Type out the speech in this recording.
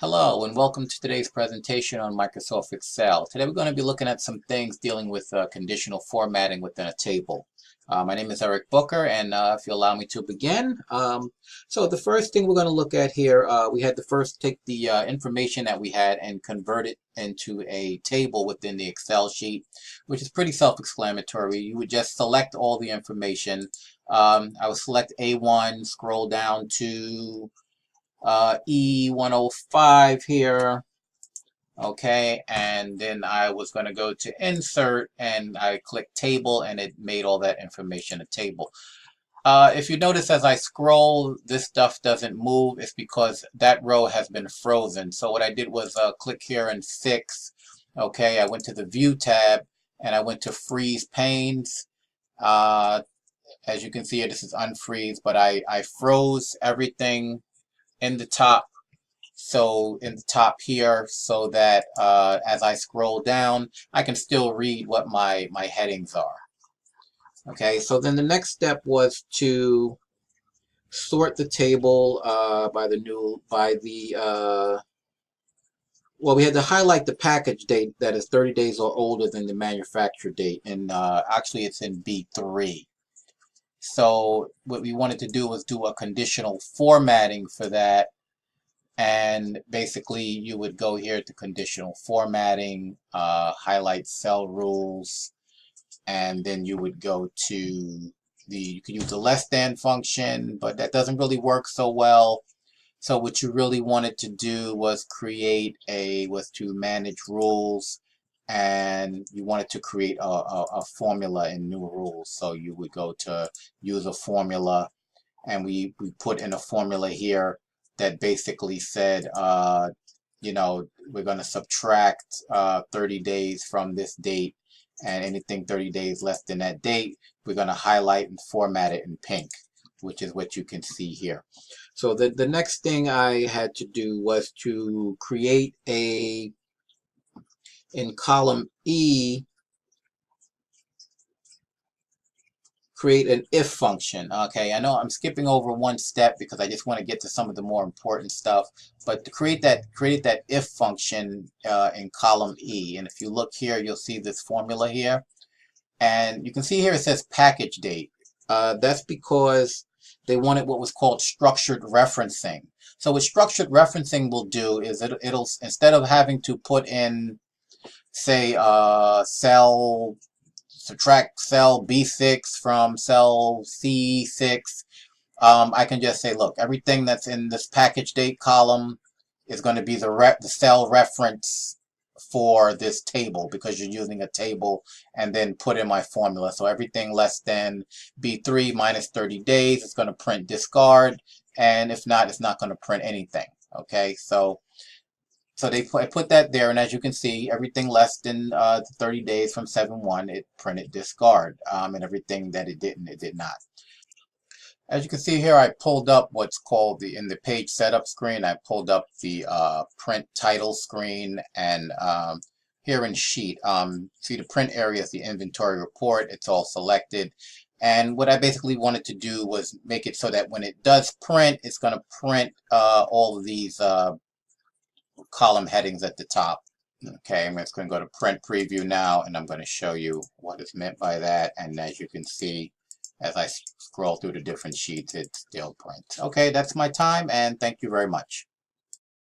Hello and welcome to today's presentation on Microsoft Excel. Today we're going to be looking at some things dealing with conditional formatting within a table. My name is Eric Booker, and if you allow me to begin. So the first thing we're going to look at here, we had to first take the information that we had and convert it into a table within the Excel sheet, which is pretty self-explanatory. You would just select all the information. I would select A1, scroll down to E105 here, okay, and then I was going to go to insert and I clicked table and it made all that information a table. If you notice as I scroll, this stuff doesn't move. It's because that row has been frozen. So what I did was click here and fix. Okay, I went to the view tab and I went to freeze panes. As you can see here, this is unfreeze, but I froze everything in the top, so in the top here, so that as I scroll down, I can still read what my headings are. Okay, so then the next step was to sort the table well, we had to highlight the package date that is 30 days or older than the manufacture date, and actually it's in B3. So what we wanted to do was do a conditional formatting for that. And basically you would go here to conditional formatting, highlight cell rules, and then you would go to you could use the less than function, but that doesn't really work so well. So what you really wanted to do was to manage rules, and you wanted to create a formula in new rules. So you would go to use a formula, and we put in a formula here that basically said, we're going to subtract 30 days from this date, and anything 30 days less than that date, we're going to highlight and format it in pink, which is what you can see here. So the next thing I had to do was to create in column E, create an if function. Okay, I know I'm skipping over one step because I just want to get to some of the more important stuff, but to create that if function in column E, and if you look here, you'll see this formula here, and you can see here it says package date. That's because they wanted what was called structured referencing. So what structured referencing will do is it'll instead of having to put in, say, subtract cell B6 from cell C6, I can just say, look, everything that's in this package date column is going to be the cell reference for this table, because you're using a table, and then put in my formula. So everything less than B3 minus 30 days is going to print discard, and if not, it's not going to print anything. Okay, so I put that there, and as you can see, everything less than 30 days from 7/1, it printed discard, and everything that it didn't, it did not. As you can see here, I pulled up what's called in the page setup screen, I pulled up the print title screen, and here in sheet, see the print area is the inventory report. It's all selected. And what I basically wanted to do was make it so that when it does print, it's going to print all of these column headings at the top. Okay, I'm just going to go to print preview now, and I'm going to show you what is meant by that. And as you can see, as I scroll through the different sheets, it still prints. Okay, that's my time, and thank you very much.